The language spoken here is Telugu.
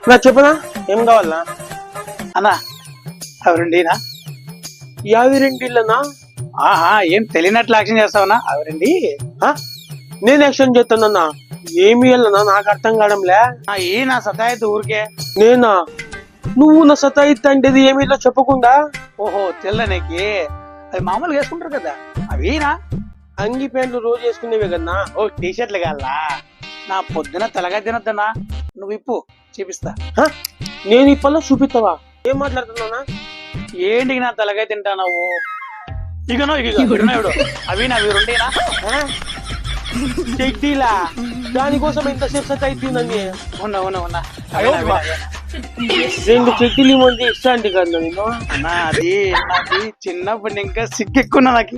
నా చెప్పనా ఏం కావాలనా అన్నా అవి రెండీనా? యావి రెండిళ్ళనా? ఆహా, ఏం తెలియనట్లు యాక్షన్ చేస్తావనా? అవి రెండి. నేను యాక్షన్ చేస్తానన్నా. ఏమి వెళ్ళనా నాకు అర్థం కావడంలే. ఈ నా సతాయిత్ ఊరికే. నేనా? నువ్వు నా సతాయిత్ అంటేది ఏమి ఇలా చెప్పకుండా. ఓహో, తెల్లనికి అవి మామూలుగా వేసుకుంటారు కదా అవినా? అంగి ప్యాంట్లు రోజు వేసుకునేవే కదన్నా. ఓ టీ షర్ట్లు కాల్లా? నా పొద్దున తెల్లగా తినొద్దన్నా. నువ్వు ఇప్పు చూపిస్తా. నేను ఈ పళ్ళ చూపిస్తావా? ఏం మాట్లాడుతున్నానా? ఏంటికి నా తెల్లగా తింటావు? ఇగనో ఇగో అవి నావి రెండేనా? చెడ్డీలా దానికోసం ఎంతసేపు సతాయితుందని. ఉన్నా రెండు చెడ్డీలు మంది ఇష్టాంటి కదా నేను. అన్నా అది నాకు చిన్నప్పుడు ఇంకా సిగ్గెక్కున్నా నాకు.